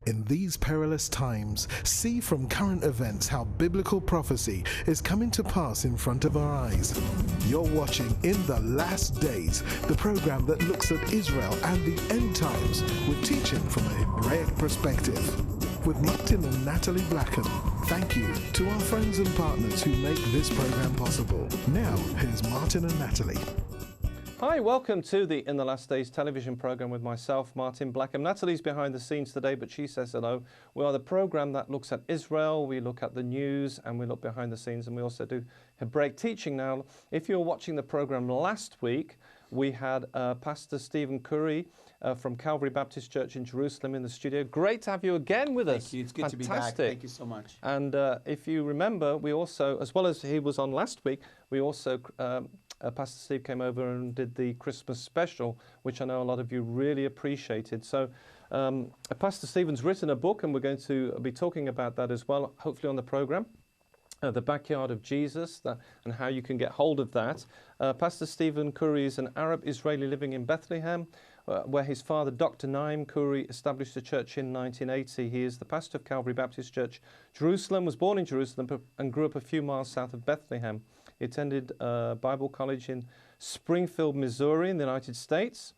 In these perilous times, see from current events how biblical prophecy is coming to pass in front of our eyes. You're watching In the Last Days, the program that looks at Israel and the end times with teaching from a Hebraic perspective. With Martin and Natalie Blackham, thank you to our friends and partners who make this program possible. Now, here's Martin and Natalie. Hi, welcome to the In the Last Days television program with myself, Martin Blackham. Natalie's behind the scenes today, but she says hello. We are the program that looks at Israel, we look at the news, and we look behind the scenes, and we also do Hebraic teaching. Now, if you were watching the program last week, we had Pastor Stephen Khoury from Calvary Baptist Church in Jerusalem in the studio. Great to have you again with us. Thank you. It's good to be back. Thank you so much. And if you remember, we also, as well as he was on last week, we also, Pastor Steve came over and did the Christmas special, which I know a lot of you really appreciated. So Pastor Stephen's written a book, and we're going to be talking about that as well, hopefully on the program. The Backyard of Jesus, and how you can get hold of that. Pastor Stephen Khoury is an Arab Israeli living in Bethlehem, where his father, Dr. Naim Khoury, established a church in 1980. He is the pastor of Calvary Baptist Church, Jerusalem, was born in Jerusalem and grew up a few miles south of Bethlehem. He attended Bible college in Springfield, Missouri in the United States.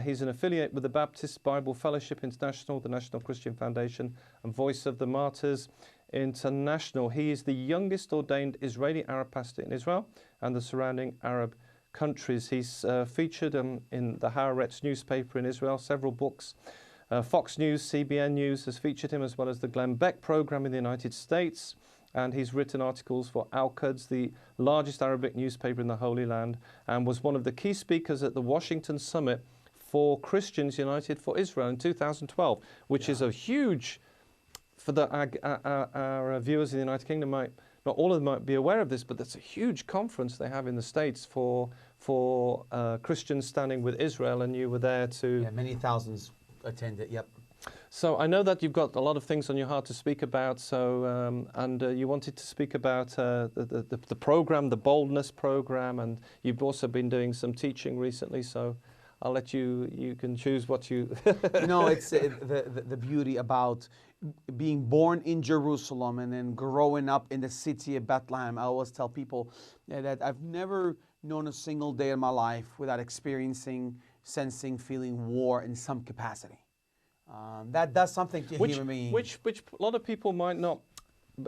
He's an affiliate with the Baptist Bible Fellowship International, the National Christian Foundation, and Voice of the Martyrs International. He is the youngest ordained Israeli Arab pastor in Israel and the surrounding Arab countries. He's featured in the Haaretz newspaper in Israel, several books. Fox News, CBN News has featured him, as well as the Glenn Beck program in the United States. And he's written articles for Al-Quds, the largest Arabic newspaper in the Holy Land, and was one of the key speakers at the Washington Summit for Christians United for Israel in 2012, which is a huge, for our viewers in the United Kingdom, not all of them might be aware of this, but that's a huge conference they have in the States for Christians standing with Israel, and you were there to... Yeah, many thousands attended, yep. So I know that you've got a lot of things on your heart to speak about. So you wanted to speak about the program, the Boldness program, and you've also been doing some teaching recently. So I'll let you. You can choose what you. It's the beauty about being born in Jerusalem and then growing up in the city of Bethlehem. I always tell people that I've never known a single day in my life without experiencing, sensing, feeling war in some capacity. That does something to human being. Which a lot of people might not,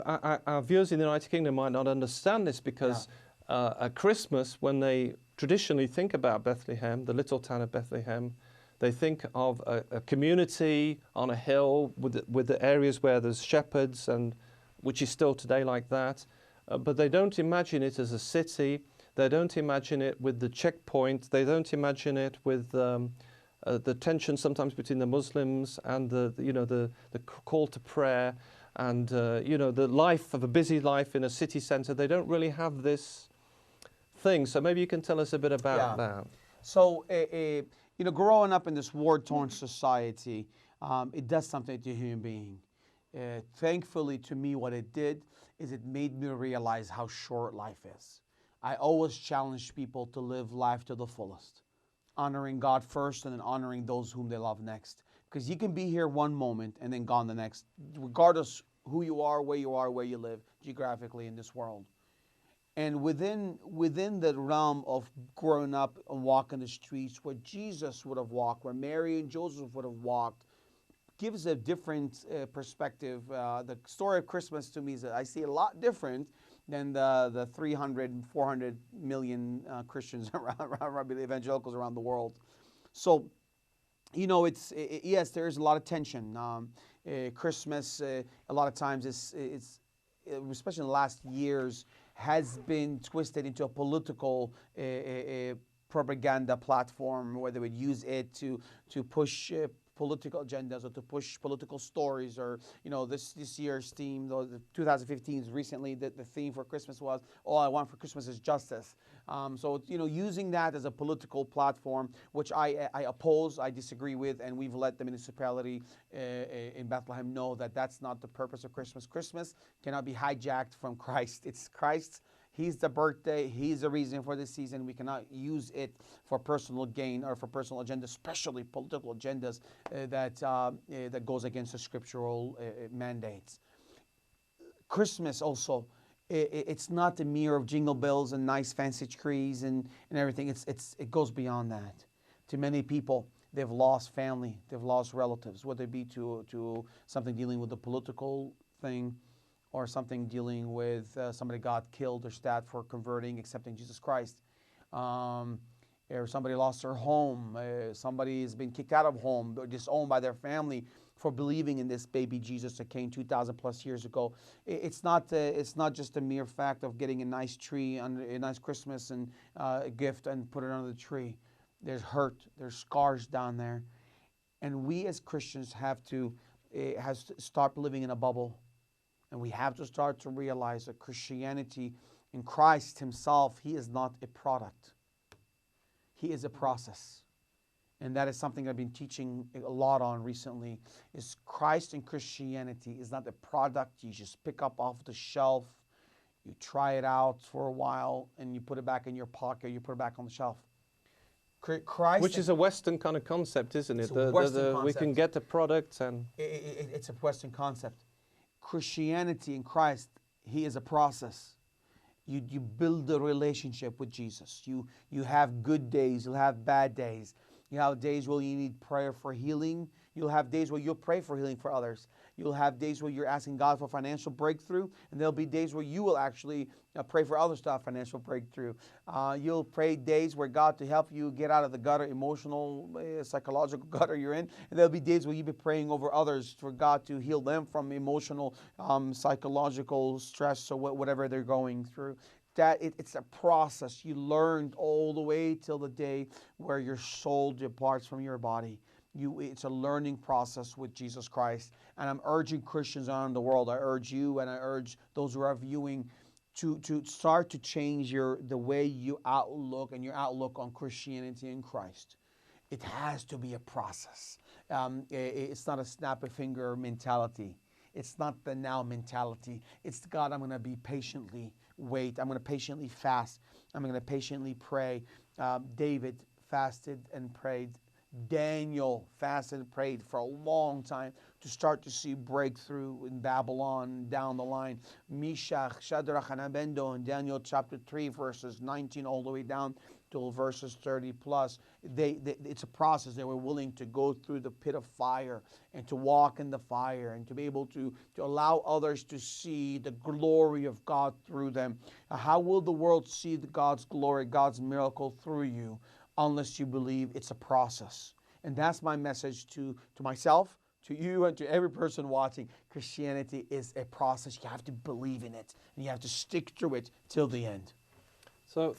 our viewers in the United Kingdom might not understand this, because at Christmas, when they traditionally think about Bethlehem, the little town of Bethlehem, they think of a community on a hill with the areas where there's shepherds, and which is still today like that. But they don't imagine it as a city. They don't imagine it with the checkpoint. They don't imagine it with the tension sometimes between the Muslims and the call to prayer, and the life of a busy life in a city centre. They don't really have this thing. So maybe you can tell us a bit about that. So growing up in this war-torn society, it does something to a human being. Thankfully, to me, what it did is it made me realize how short life is. I always challenge people to live life to the fullest, honoring God first and then honoring those whom they love next. Because you can be here one moment and then gone the next, regardless who you are, where you live geographically in this world. And within the realm of growing up and walking the streets where Jesus would have walked, where Mary and Joseph would have walked, gives a different perspective. The story of Christmas to me is that I see a lot different than the 300 and 400 million Christians around the evangelicals around the world. So, yes, there is a lot of tension. Christmas, a lot of times, it's especially in the last years, has been twisted into a political propaganda platform, where they would use it to push political agendas or to push political stories, or this year's theme, the 2015's recently, the theme for Christmas was all I want for Christmas is justice. So using that as a political platform, which I oppose, I disagree with, and we've let the municipality in Bethlehem know that that's not the purpose of Christmas. Christmas cannot be hijacked from Christ. It's Christ He's the birthday. He's the reason for this season. We cannot use it for personal gain or for personal agendas, especially political agendas that goes against the scriptural mandates. Christmas also, it's not the mere of jingle bells and nice fancy trees and everything. It goes beyond that. To many people, they've lost family, they've lost relatives, whether it be to something dealing with a political thing or something dealing with somebody got killed or stabbed for converting, accepting Jesus Christ. Or somebody lost their home, somebody has been kicked out of home or disowned by their family for believing in this baby Jesus that came 2,000 plus years ago. It's not just a mere fact of getting a nice tree, a nice Christmas and a gift and put it under the tree. There's hurt, there's scars down there. And we as Christians have to start living in a bubble. And we have to start to realize that Christianity in Christ himself, he is not a product. He is a process. And that is something I've been teaching a lot on recently, is Christ and Christianity is not a product you just pick up off the shelf, you try it out for a while, and you put it back in your pocket, you put it back on the shelf. Christ, which is a Western kind of concept, isn't it? It's a Western concept. We can get the product and... It's a Western concept. Christianity in Christ, he is a process. You build a relationship with Jesus. You have good days, you'll have bad days. You have days where you need prayer for healing. You'll have days where you'll pray for healing for others. You'll have days where you're asking God for financial breakthrough, and there'll be days where you will actually pray for others to have financial breakthrough. You'll pray days where God to help you get out of the gutter, emotional, psychological gutter you're in, and there'll be days where you'll be praying over others for God to heal them from emotional, psychological stress or whatever they're going through. It's a process. You learned all the way till the day where your soul departs from your body. It's a learning process with Jesus Christ. And I'm urging Christians around the world, I urge you and I urge those who are viewing to start to change the way you outlook and your outlook on Christianity in Christ. It has to be a process. It's not a snap a finger mentality. It's not the now mentality. It's God, I'm going to be patiently wait. I'm going to patiently fast. I'm going to patiently pray. David fasted and prayed. Daniel fasted and prayed for a long time to start to see breakthrough in Babylon down the line. Meshach, Shadrach, and Abednego in Daniel chapter 3, verses 19 all the way down to verses 30 plus. It's a process. They were willing to go through the pit of fire and to walk in the fire and to be able to allow others to see the glory of God through them. How will the world see God's glory, God's miracle through you unless you believe it's a process? And that's my message to myself, to you, and to every person watching. Christianity is a process. You have to believe in it, and you have to stick through it till the end. So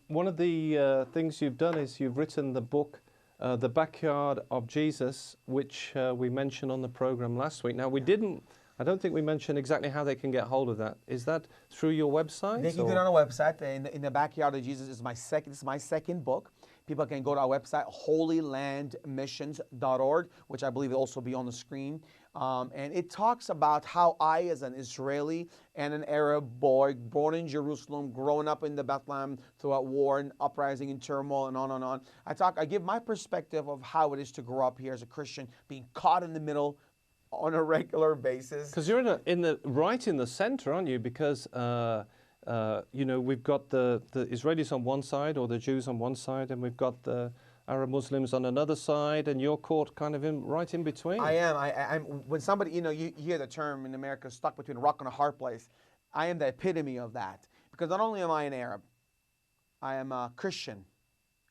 one of the things you've done is you've written the book, The Backyard of Jesus, which we mentioned on the program last week. Now, I don't think we mentioned exactly how they can get hold of that. Is that through your website? They can get on our website. In the Backyard of Jesus is my second book. People can go to our website, holylandmissions.org, which I believe will also be on the screen. And it talks about how I, as an Israeli and an Arab boy, born in Jerusalem, growing up in the Bethlehem throughout war and uprising and turmoil and on and on. I give my perspective of how it is to grow up here as a Christian, being caught in the middle on a regular basis. Because you're right in the center, aren't you? Because we've got the Israelis on one side, or the Jews on one side, and we've got the Arab Muslims on another side, and you're caught kind of right in between. I am. I'm. When somebody, you hear the term in America, stuck between a rock and a hard place. I am the epitome of that. Because not only am I an Arab, I am a Christian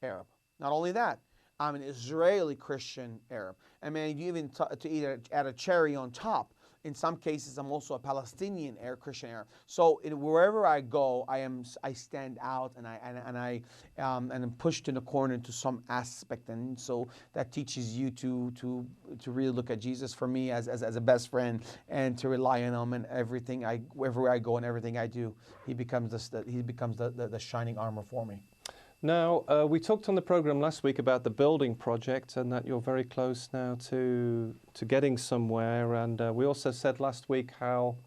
Arab. Not only that, I'm an Israeli Christian Arab. I mean, you even to add a cherry on top. In some cases, I'm also a Palestinian Christian Arab. So wherever I go, I stand out, and I'm pushed in a corner to some aspect, and so that teaches you to really look at Jesus for me as a best friend, and to rely on him in everything wherever I go and everything I do. He becomes the shining armor for me. Now, we talked on the program last week about the building project and that you're very close now to getting somewhere. And we also said last week how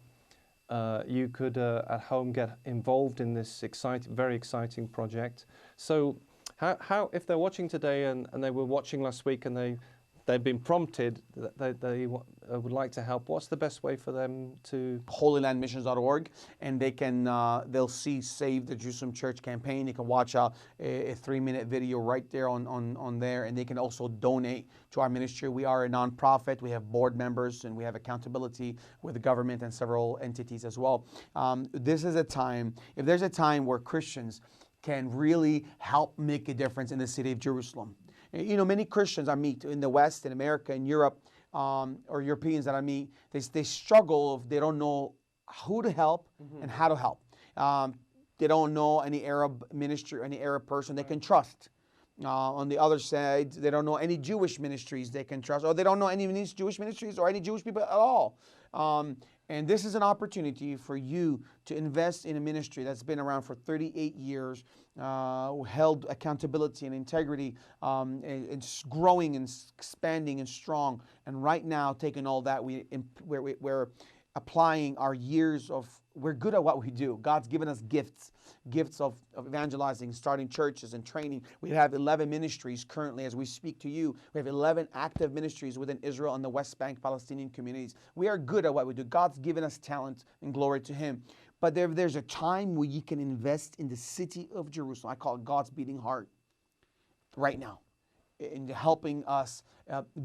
you could at home get involved in this very exciting project. So how if they're watching today and they were watching last week and they've been prompted that they would like to help, what's the best way for them to? holylandmissions.org, and they can they'll see Save the Jerusalem Church campaign. You can watch a 3-minute video right there on there, and they can also donate to our ministry. We are a nonprofit. We have board members and we have accountability with the government and several entities as well. This is a time, if there's a time where Christians can really help make a difference in the city of Jerusalem. You know, many Christians I meet in the West, in America, in Europe, or Europeans that I meet, they struggle if they don't know who to help and how to help. They don't know any Arab ministry, any Arab person they can trust. On the other side, they don't know any Jewish ministries they can trust, or they don't know any Jewish ministries or any Jewish people at all. And this is an opportunity for you to invest in a ministry that's been around for 38 years, held accountability and integrity, and it's growing and expanding and strong. And right now, taking all that, we're applying our years of, we're good at what we do. God's given us gifts of evangelizing, starting churches and training. We have 11 ministries currently as we speak to you. We have 11 active ministries within Israel and the West Bank Palestinian communities. We are good at what we do. God's given us talent, and glory to Him. But there's a time where you can invest in the city of Jerusalem. I call it God's beating heart right now, in helping us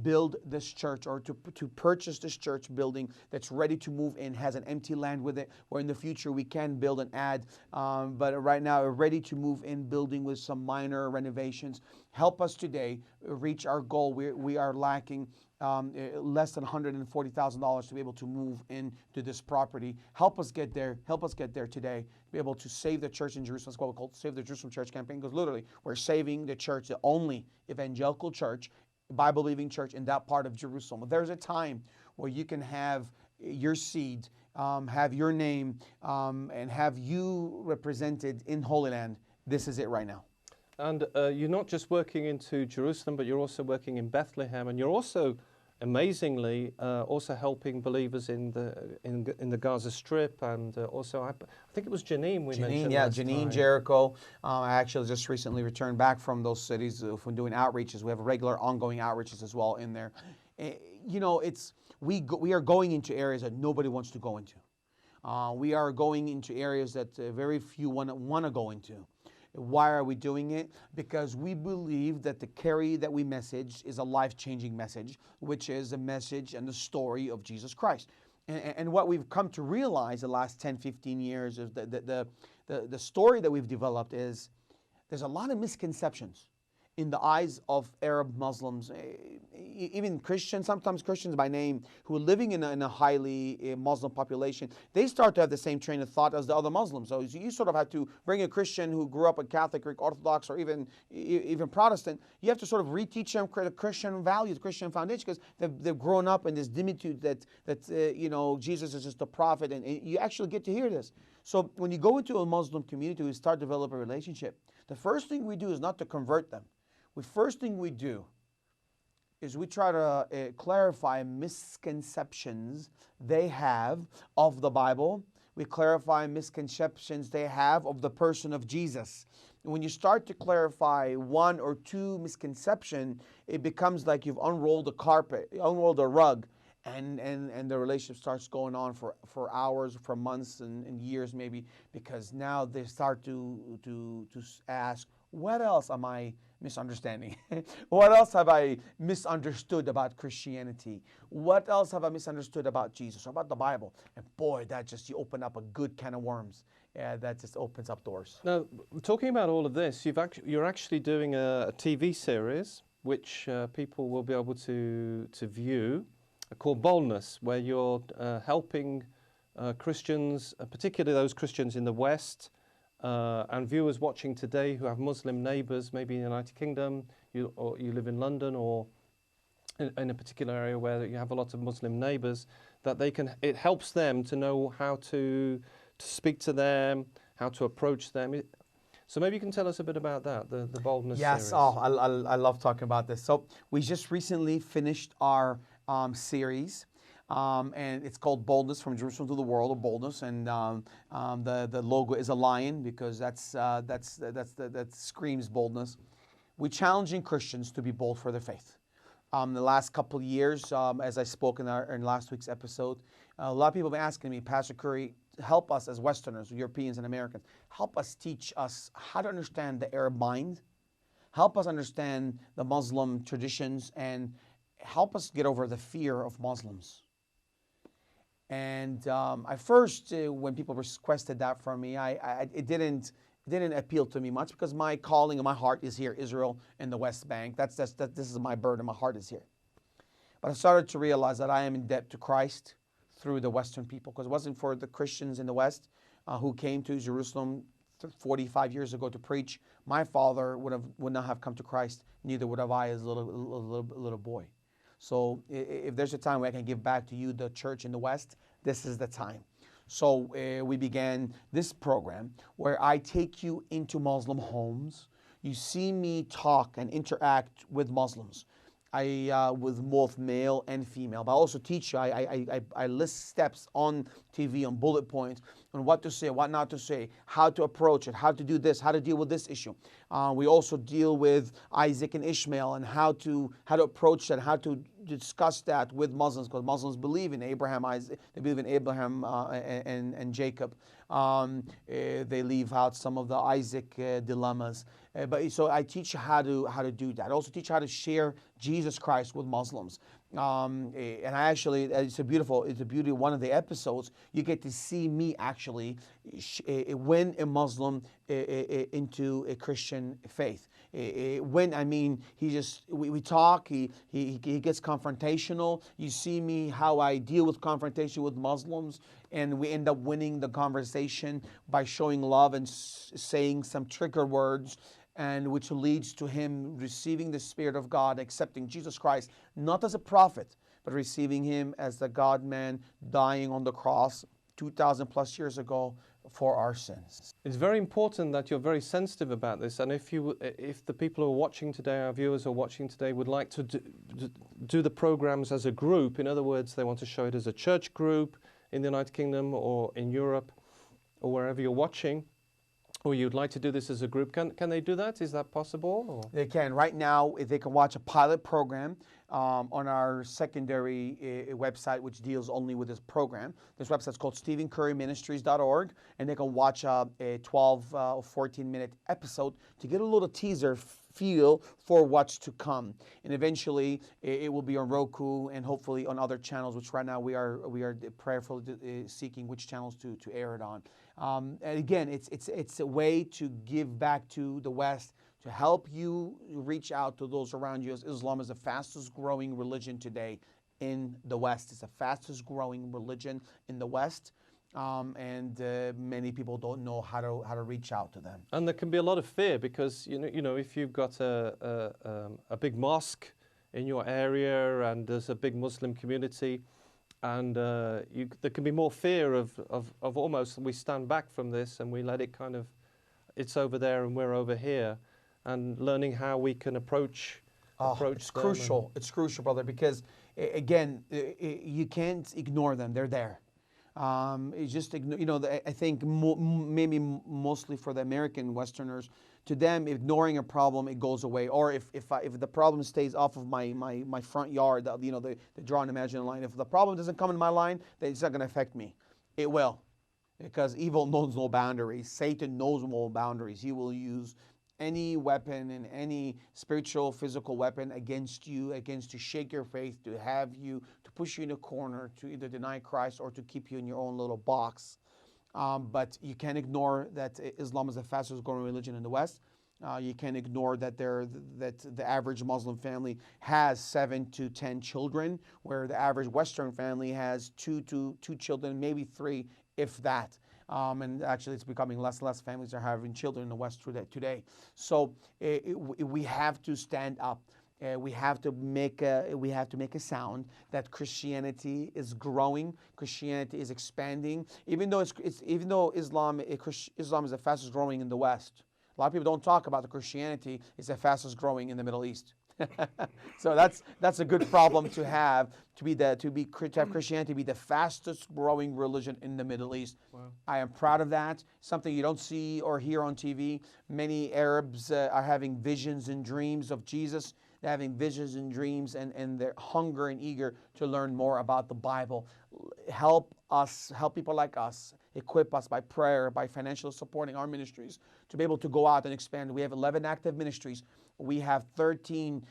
build this church, or to purchase this church building that's ready to move in, has an empty land with it, where in the future we can build and add. But right now we're ready to move in building with some minor renovations. Help us today reach our goal. We are lacking less than $140,000 to be able to move into this property. Help us get there. Help us get there today. Be able to save the church in Jerusalem. That's what we call Save the Jerusalem Church campaign, because literally we're saving the church, the only evangelical church, Bible-believing church in that part of Jerusalem. There's a time where you can have your seed, have your name, and have you represented in Holy Land. This is it right now. And you're not just working into Jerusalem, but you're also working in Bethlehem, and you're also, amazingly, also helping believers in the Gaza Strip, and also I think it was Jenin we mentioned. Yeah, last Jenin, time. Jericho. I actually just recently returned back from those cities from doing outreaches. We have regular ongoing outreaches as well in there. You know, we are going into areas that nobody wants to go into. We are going into areas that very few want to go into. Why are we doing it? Because we believe that the Khoury that we message is a life-changing message, which is a message and the story of Jesus Christ. And what we've come to realize the last 10, 15 years is that the story that we've developed is there's a lot of misconceptions in the eyes of Arab Muslims, even Christians, sometimes Christians by name, who are living in a highly Muslim population. They start to have the same train of thought as the other Muslims. So you sort of have to bring a Christian who grew up a Catholic, Greek Orthodox, or even Protestant. You have to sort of reteach them Christian values, Christian foundation, because they've grown up in this dimitude that you know, Jesus is just a prophet, and you actually get to hear this. So when you go into a Muslim community, we start to develop a relationship. The first thing we do is not to convert them. The first thing we do is we try to clarify misconceptions they have of the Bible. We clarify misconceptions they have of the person of Jesus. And when you start to clarify one or two misconceptions, it becomes like you've unrolled a carpet, unrolled a rug, and the relationship starts going on for hours, for months and years maybe, because now they start to ask, what else am I misunderstanding? What else have I misunderstood about Christianity? What else have I misunderstood about Jesus or about the Bible? And boy, that just, you open up a good can of worms. Yeah, that just opens up doors. Now, talking about all of this, you're actually doing a TV series which people will be able to view, called Boldness, where you're helping Christians, particularly those Christians in the West, and viewers watching today who have Muslim neighbours, maybe in the United Kingdom, or you live in London, or in a particular area where you have a lot of Muslim neighbours, that it helps them to know how to speak to them, how to approach them. So maybe you can tell us a bit about that, the Boldness series. Yes, I love talking about this. So we just recently finished our series. and it's called Boldness, from Jerusalem to the World, or Boldness. And the logo is a lion, because that screams boldness. We're challenging Christians to be bold for their faith. The last couple of years, as I spoke in last week's episode, a lot of people have been asking me, Pastor Khoury, help us as Westerners, Europeans and Americans, help us, teach us how to understand the Arab mind, help us understand the Muslim traditions, and help us get over the fear of Muslims. And I first, when people requested that from me, it didn't appeal to me much, because my calling and my heart is here, Israel and the West Bank. This is my burden. My heart is here. But I started to realize that I am in debt to Christ through the Western people, because it wasn't for the Christians in the West who came to Jerusalem 45 years ago to preach. My father would not have come to Christ. Neither would have I as a little boy. So if there's a time where I can give back to you, the church in the West, this is the time. So we began this program where I take you into Muslim homes. You see me talk and interact with Muslims. With both male and female. But I also teach you, I list steps on TV, on bullet points, on what to say, what not to say, how to approach it, how to do this, how to deal with this issue. We also deal with Isaac and Ishmael, and how to approach that, how to discuss that with Muslims, because Muslims believe in Abraham, Isaac, they believe in Abraham and Jacob. They leave out some of the Isaac dilemmas. But so I teach you how to do that. I also teach you how to share Jesus Christ with Muslims. And I actually, it's a beauty of one of the episodes. You get to see me actually win a Muslim into a Christian faith. When, I mean, we talk, he gets confrontational. You see me how I deal with confrontation with Muslims, and we end up winning the conversation by showing love and saying some trigger words, and which leads to him receiving the Spirit of God, accepting Jesus Christ, not as a prophet, but receiving him as the God-man dying on the cross 2,000 plus years ago for our sins. It's very important that you're very sensitive about this, and if the people who are watching today, our viewers who are watching today, would like to do the programs as a group, in other words, they want to show it as a church group in the United Kingdom or in Europe or wherever you're watching, or you'd like to do this as a group, can they do that? Is that possible? Or? They can. Right now, they can watch a pilot program on our secondary website, which deals only with this program. This website is called StephenCurryMinistries.org, and they can watch a 12 or 14-minute episode to get a little teaser feel for what's to come. And eventually, it will be on Roku and hopefully on other channels, which right now we are prayerfully seeking which channels to air it on. And again, it's a way to give back to the West, to help you reach out to those around you. As Islam is the fastest growing religion today in the West. It's the fastest growing religion in the West. And many people don't know how to reach out to them. And there can be a lot of fear, because you know if you've got a big mosque in your area and there's a big Muslim community, and there can be more fear of almost we stand back from this and we let it kind of, it's over there and we're over here, and learning how we can approach. It's crucial. It's crucial, brother, because again, you can't ignore them. They're there. It's just, I think maybe mostly for the American Westerners, to them, ignoring a problem, it goes away. Or if the problem stays off of my front yard, the draw and imagine line, if the problem doesn't come in my line, then it's not going to affect me. It will, because evil knows no boundaries. Satan knows no boundaries. He will use any weapon and any spiritual, physical weapon against you, to shake your faith, to have you, to push you in a corner, to either deny Christ or to keep you in your own little box. But you can't ignore that Islam is the fastest growing religion in the West. You can't ignore that the average Muslim family has 7 to 10 children, where the average Western family has 2 children, maybe 3, if that. And actually, it's becoming less and less families are having children in the West today. So we have to stand up. We have to make a sound that Christianity is growing. Christianity is expanding. Even though Islam is the fastest growing in the West. A lot of people don't talk about the Christianity is the fastest growing in the Middle East. So that's a good problem to have, to have Christianity be the fastest growing religion in the Middle East. Wow. I am proud of that. Something you don't see or hear on TV. Many Arabs are having visions and dreams of Jesus. They're having visions and dreams, and they're hunger and eager to learn more about the Bible. Help us, help people like us, equip us by prayer, by financial supporting our ministries to be able to go out and expand. We have 11 active ministries. We have 13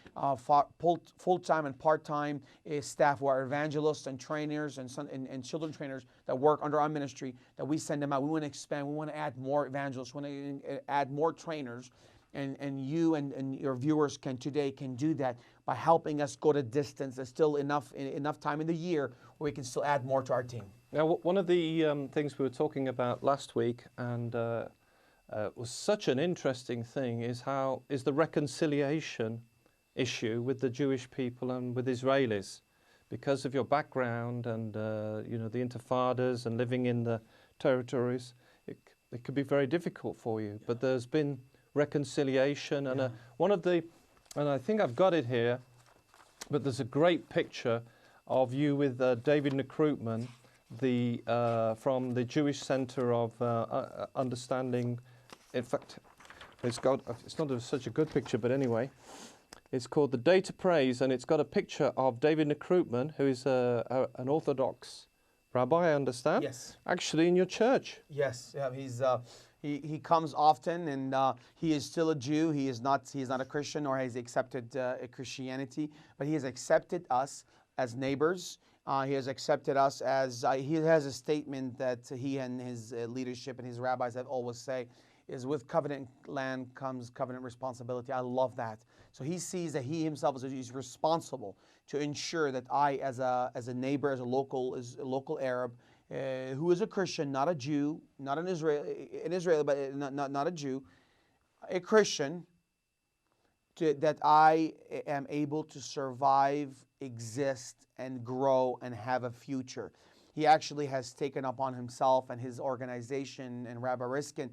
full-time and part-time staff who are evangelists and trainers and children trainers that work under our ministry, that we send them out. We want to expand. We want to add more evangelists. We want to add more trainers. And you and your viewers can do that by helping us go the distance. There's still enough time in the year where we can still add more to our team. Now, one of the things we were talking about last week, and was such an interesting thing, is the reconciliation issue with the Jewish people and with Israelis, because of your background and the intifadas and living in the territories. It could be very difficult for you, but there's been reconciliation, and and I think I've got it here, but there's a great picture of you with David Recruitman, from the Jewish Center of Understanding. In fact, it's not such a good picture, but anyway, it's called The Day to Praise, and it's got a picture of David Recruitman, who is an Orthodox rabbi, I understand. Yes. Actually, in your church. Yes, yeah, he comes often, and he is still a Jew. He is not a Christian, or has accepted Christianity, but he has accepted us as neighbors. He has accepted us as he has a statement that he and his leadership and his rabbis have always say is, with covenant land comes covenant responsibility. I love that. So he sees that he himself is responsible to ensure that I, as a neighbor, as a local Arab, who is a Christian, not a Jew, not an Israeli, but not a Jew, a Christian, that I am able to survive, exist, and grow, and have a future. He actually has taken upon himself and his organization and Rabbi Riskin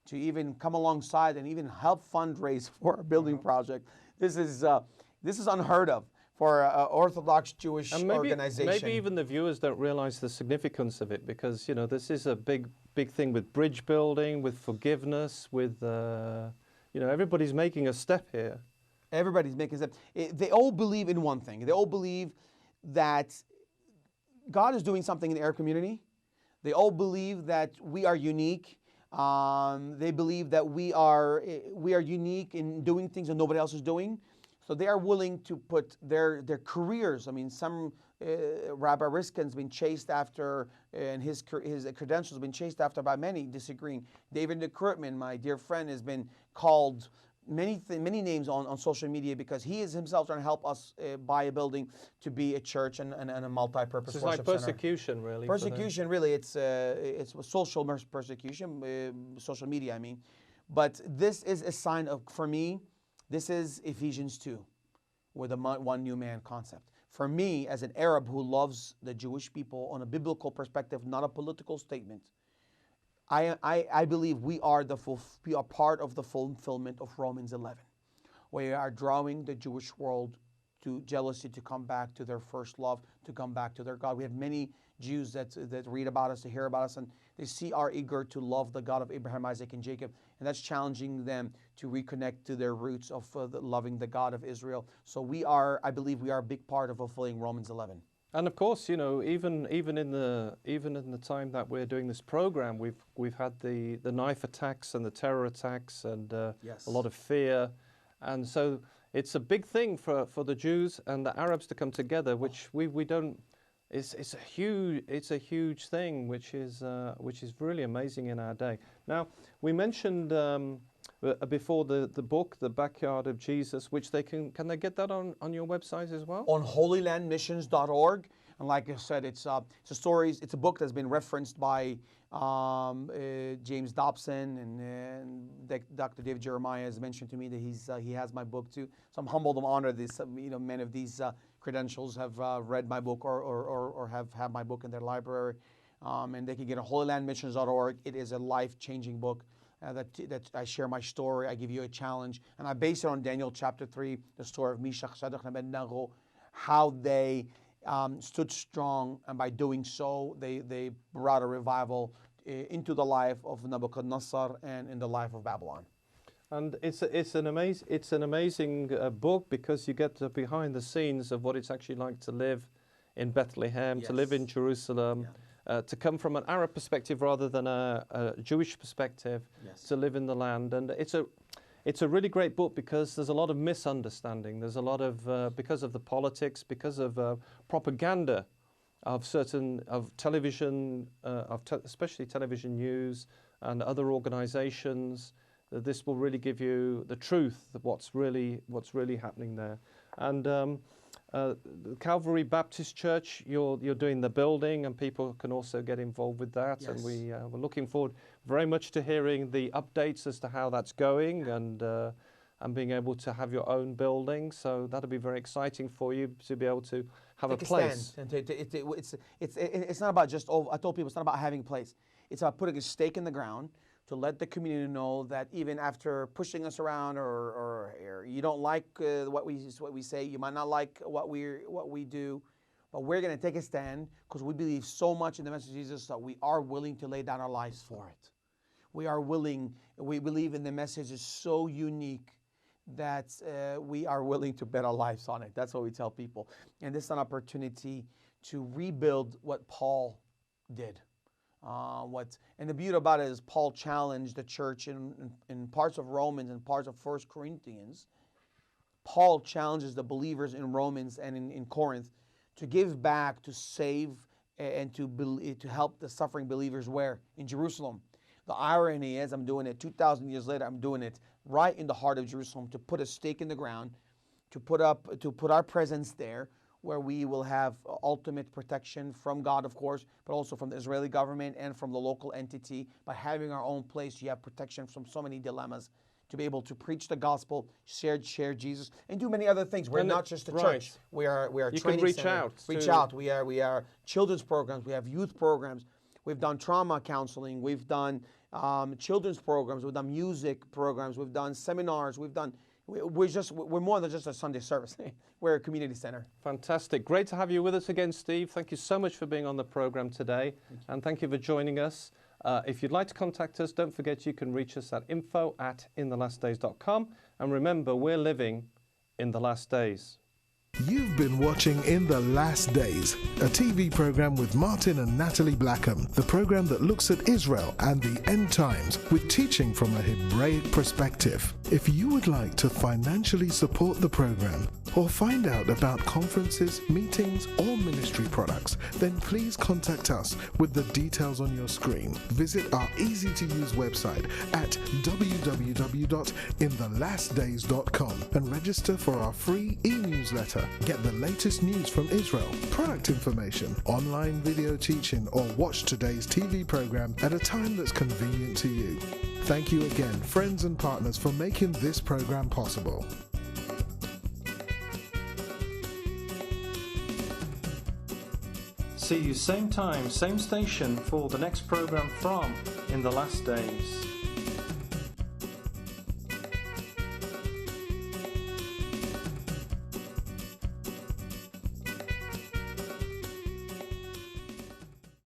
to even come alongside and even help fundraise for a building project. This is unheard of for an Orthodox Jewish organization. Maybe even the viewers don't realize the significance of it, because this is a big thing with bridge building, with forgiveness, with everybody's making a step here. Everybody's making a step. They all believe in one thing. They all believe that God is doing something in the Arab community. They all believe that we are unique. They believe that we are unique in doing things that nobody else is doing. So they are willing to put their careers. I mean, some Rabbi Riskin's been chased after, and his credentials have been chased after by many disagreeing. David Recruitman, my dear friend, has been called many names on social media because he is himself trying to help us buy a building to be a church and a multi-purpose worship center. It's like persecution, really. Persecution, really. It's social persecution, social media, I mean. But this is a sign of, for me, this is Ephesians 2, with the one new man concept. For me, as an Arab who loves the Jewish people on a biblical perspective, not a political statement, I believe we are part of the fulfillment of Romans 11. We are drawing the Jewish world to jealousy, to come back to their first love, to come back to their God. We have many Jews that read about us, to hear about us, and they see our eager to love the God of Abraham, Isaac, and Jacob, and that's challenging them to reconnect to their roots of loving the God of Israel. So I believe we are a big part of fulfilling Romans 11. And of course, even in the time that we're doing this program, we've had the knife attacks and the terror attacks and Yes. a lot of fear, and so it's a big thing for the Jews and the Arabs to come together, which we don't. It's a huge thing, which is really amazing in our day. Now, we mentioned before the book, The Backyard of Jesus, which can they get that on your website as well? On holylandmissions.org. And like I said, it's a book that's been referenced by James Dobson, and Dr. David Jeremiah has mentioned to me that he has my book too. So I'm humbled and honored this many of these credentials have read my book or have my book in their library, and they can get it on holylandmissions.org. It is a life-changing book. that I share my story. I give you a challenge, and I base it on Daniel chapter 3, the story of Meshach, Shadrach, and Abednego, how they stood strong, and by doing so, they brought a revival into the life of Nebuchadnezzar and in the life of Babylon. And it's an amazing book, because you get behind the scenes of what it's actually like to live in Bethlehem, to live in Jerusalem, to come from an Arab perspective rather than a Jewish perspective, to live in the land. And it's a really great book, because there's a lot of misunderstanding. There's a lot of because of the politics, because of propaganda of television, especially television news and other organizations. This will really give you the truth of what's really happening there. And the Calvary Baptist Church, you're doing the building, and people can also get involved with that. And we're looking forward very much to hearing the updates as to how that's going, and being able to have your own building. So that'll be very exciting for you to be able to have a place. And it's not about just, I told people, it's not about having a place. It's about putting a stake in the ground to let the community know that even after pushing us around, or you don't like what we say, you might not like what we do, but we're going to take a stand, because we believe so much in the message of Jesus that we are willing to lay down our lives for it. We are willing. We believe in the message is so unique that we are willing to bet our lives on it. That's what we tell people. And this is an opportunity to rebuild what Paul did. And the beauty about it is Paul challenged the church in parts of Romans and parts of 1 Corinthians. Paul challenges the believers in Romans and in Corinth to give back, to save, and to help the suffering believers where? In Jerusalem. The irony is, I'm doing it 2,000 years later, I'm doing it right in the heart of Jerusalem, to put a stake in the ground, to put our presence there, where we will have ultimate protection from God, of course, but also from the Israeli government and from the local entity. By having our own place, you have protection from so many dilemmas, to be able to preach the gospel, share Jesus, and do many other things. We're not just a church. We are you training can reach center. out. Reach out. We are children's programs. We have youth programs. We've done trauma counseling. We've done children's programs. We've done music programs. We've done seminars. We're more than just a Sunday service. We're a community center. Fantastic. Great to have you with us again, Steve. Thank you so much for being on the program today. And thank you for joining us. If you'd like to contact us, don't forget you can reach us at info@inthelastdays.com. And remember, we're living in the last days. You've been watching In the Last Days, a TV program with Martin and Natalie Blackham, the program that looks at Israel and the end times with teaching from a Hebraic perspective. If you would like to financially support the program or find out about conferences, meetings, or ministry products, then please contact us with the details on your screen. Visit our easy-to-use website at www.inthelastdays.com and register for our free e-newsletter. Get the latest news from Israel, product information, online video teaching, or watch today's TV program at a time that's convenient to you. Thank you again, friends and partners, for making this program possible. See you same time, same station for the next program from In the Last Days.